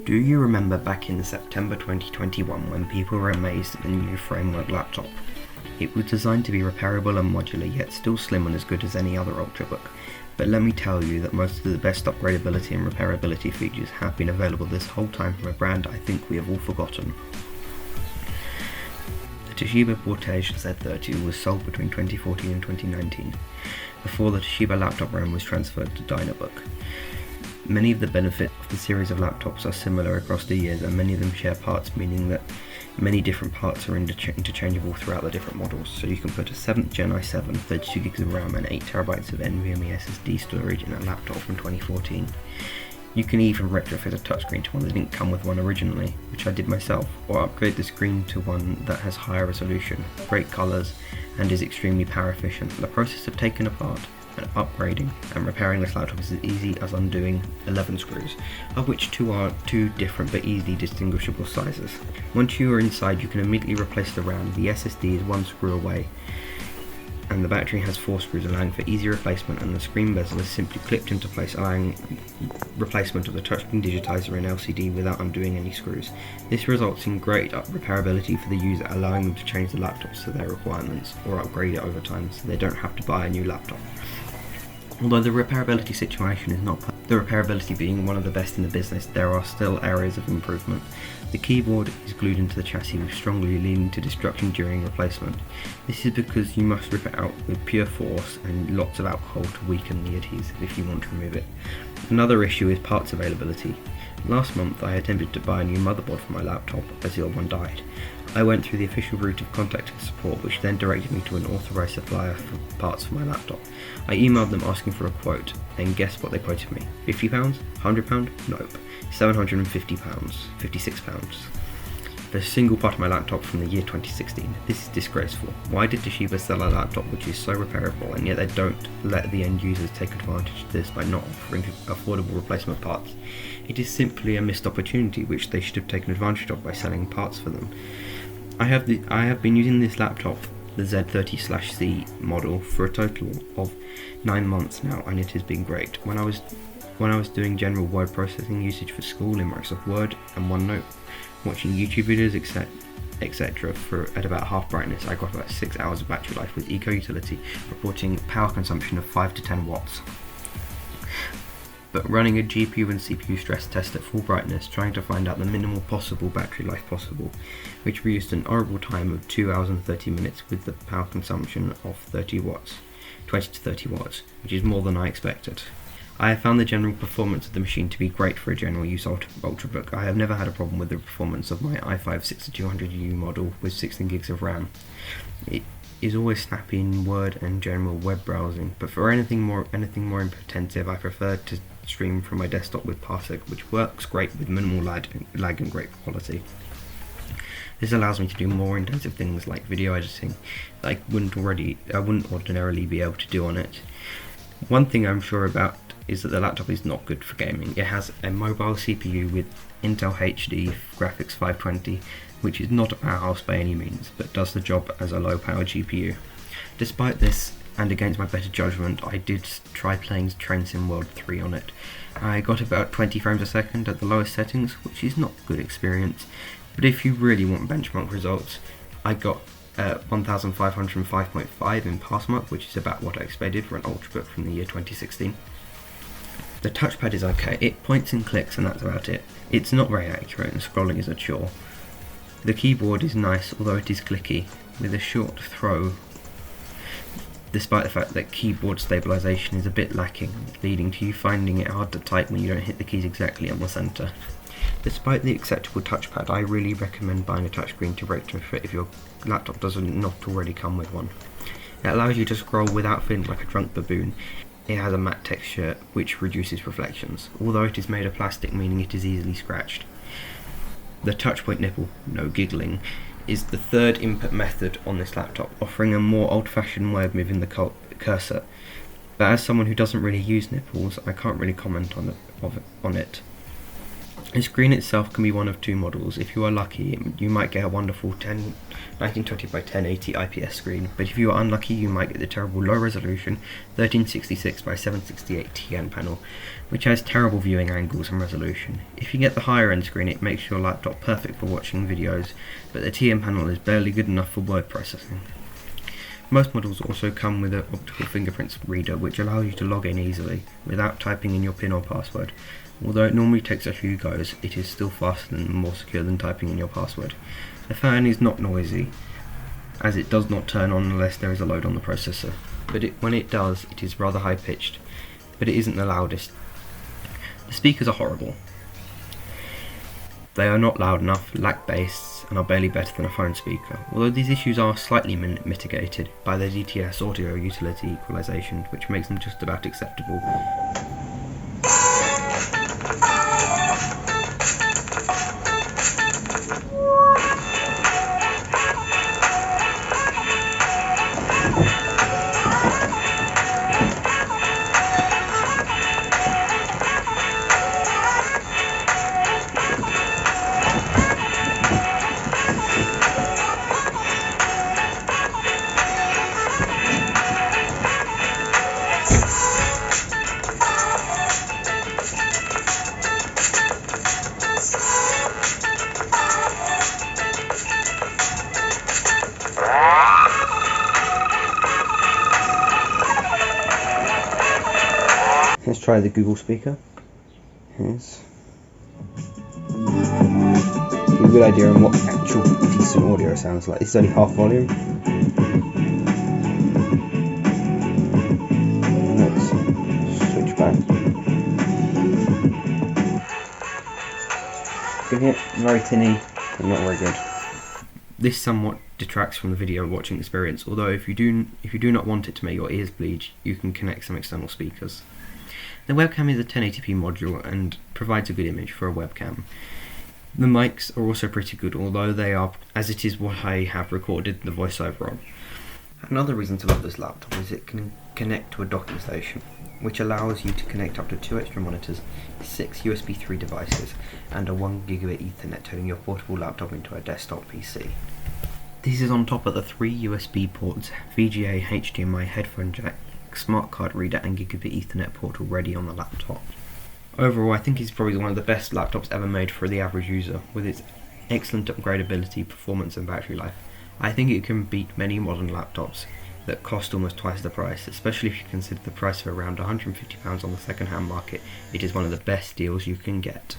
Do you remember back in September 2021 when people were amazed at the new framework laptop? It was designed to be repairable and modular, yet still slim and as good as any other Ultrabook. But let me tell you that most of the best upgradability and repairability features have been available this whole time from a brand I think we have all forgotten. The Toshiba Portege Z30 was sold between 2014 and 2019, before the Toshiba laptop brand was transferred to Dynabook. Many of the benefits of the series of laptops are similar across the years, and many of them share parts, meaning that many different parts are interchangeable throughout the different models. So you can put a 7th Gen i7, 32GB of RAM and 8TB of NVMe SSD storage in a laptop from 2014. You can even retrofit a touchscreen to one that didn't come with one originally, which I did myself, or upgrade the screen to one that has higher resolution, great colours, and is extremely power efficient. The process of taking apart and upgrading and repairing this laptop is as easy as undoing 11 screws, of which 2 are 2 different but easily distinguishable sizes. Once you are inside, you can immediately replace the RAM, the SSD is 1 screw away, and the battery has 4 screws, allowing for easy replacement, and the screen bezel is simply clipped into place, allowing replacement of the touchscreen digitizer and LCD without undoing any screws. This results in great repairability for the user, allowing them to change the laptops to their requirements or upgrade it over time so they don't have to buy a new laptop. Although the repairability situation is not perfect, the repairability being one of the best in the business, there are still areas of improvement. The keyboard is glued into the chassis, with strongly leading to destruction during replacement. This is because you must rip it out with pure force and lots of alcohol to weaken the adhesive if you want to remove it. Another issue is parts availability. Last month I attempted to buy a new motherboard for my laptop as the old one died. I went through the official route of contacting support, which then directed me to an authorised supplier for parts for my laptop. I emailed them asking for a quote, and guess what they quoted me? £50? £100? Nope. £750, £56 for a single part of my laptop from the year 2016. This is disgraceful. Why did Toshiba sell a laptop which is so repairable, and yet they don't let the end users take advantage of this by not offering affordable replacement parts? It is simply a missed opportunity which they should have taken advantage of by selling parts for them. I have been using this laptop, the Z30/C model, for a total of 9 months now, and it has been great. When I was doing general word processing usage for school in Microsoft Word and OneNote, watching YouTube videos, etc. at about half brightness, I got about 6 hours of battery life, with Eco Utility reporting power consumption of 5 to 10 watts. But running a GPU and CPU stress test at full brightness, trying to find out the minimal possible battery life possible, which produced an horrible time of 2 hours and 30 minutes with the power consumption of 20 to 30 watts, which is more than I expected. I have found the general performance of the machine to be great for a general use Ultrabook. I have never had a problem with the performance of my i5 6200U model with 16GB of RAM. It is always snappy in Word and general web browsing, but for anything more intensive, I prefer to stream from my desktop with Parsec, which works great with minimal lag and great quality. This allows me to do more intensive things like video editing that I wouldn't ordinarily be able to do on it. One thing I'm sure about is that the laptop is not good for gaming. It has a mobile CPU with Intel HD Graphics 520, which is not a powerhouse by any means, but does the job as a low-power GPU. Despite this, and against my better judgment, I did try playing Train Sim World 3 on it. I got about 20 frames a second at the lowest settings, which is not a good experience, but if you really want benchmark results, I got 1505.5 in passmark, which is about what I expected for an Ultrabook from the year 2016. The touchpad is okay, it points and clicks and that's about it. It's not very accurate and scrolling is a chore. The keyboard is nice, although it is clicky, with a short throw, despite the fact that keyboard stabilisation is a bit lacking, leading to you finding it hard to type when you don't hit the keys exactly on the centre. Despite the acceptable touchpad, I really recommend buying a touchscreen to retrofit if your laptop does not already come with one. It allows you to scroll without feeling like a drunk baboon. It has a matte texture which reduces reflections, although it is made of plastic, meaning it is easily scratched. The touchpoint nipple, no giggling, is the third input method on this laptop, offering a more old-fashioned way of moving the cursor. But as someone who doesn't really use nipples, I can't really comment on it. The screen itself can be one of two models. If you are lucky, you might get a wonderful 1920 by 1080 IPS screen, but if you are unlucky, you might get the terrible low resolution 1366 by 768 TN panel, which has terrible viewing angles and resolution. If you get the higher end screen, it makes your laptop perfect for watching videos, but the TN panel is barely good enough for word processing. Most models also come with an optical fingerprint reader, which allows you to log in easily without typing in your PIN or password. Although it normally takes a few goes, it is still faster and more secure than typing in your password. The fan is not noisy, as it does not turn on unless there is a load on the processor, but when it does, it is rather high pitched, but it isn't the loudest. The speakers are horrible. They are not loud enough, lack bass, and are barely better than a phone speaker, although these issues are slightly mitigated by the DTS audio utility equalization, which makes them just about acceptable. Let's try the Google speaker. Here's a good idea on what actual decent audio sounds like. This is only half volume. Let's switch back. You can hear very tinny and not very good. This somewhat detracts from the video watching experience, although if you do not want it to make your ears bleed, you can connect some external speakers. The webcam is a 1080p module and provides a good image for a webcam. The mics are also pretty good, although they are, as it is what I have recorded the voiceover on. Another reason to love this laptop is it can connect to a docking station, which allows you to connect up to 2 extra monitors, 6 USB 3 devices, and a 1 gigabit Ethernet, turning your portable laptop into a desktop PC. This is on top of the 3 USB ports, VGA, HDMI, headphone jack, smart card reader and gigabit Ethernet port already on the laptop. Overall, I think it's probably one of the best laptops ever made for the average user, with its excellent upgradability, performance and battery life. I think it can beat many modern laptops that cost almost twice the price, especially if you consider the price of around £150 on the second-hand market. It is one of the best deals you can get.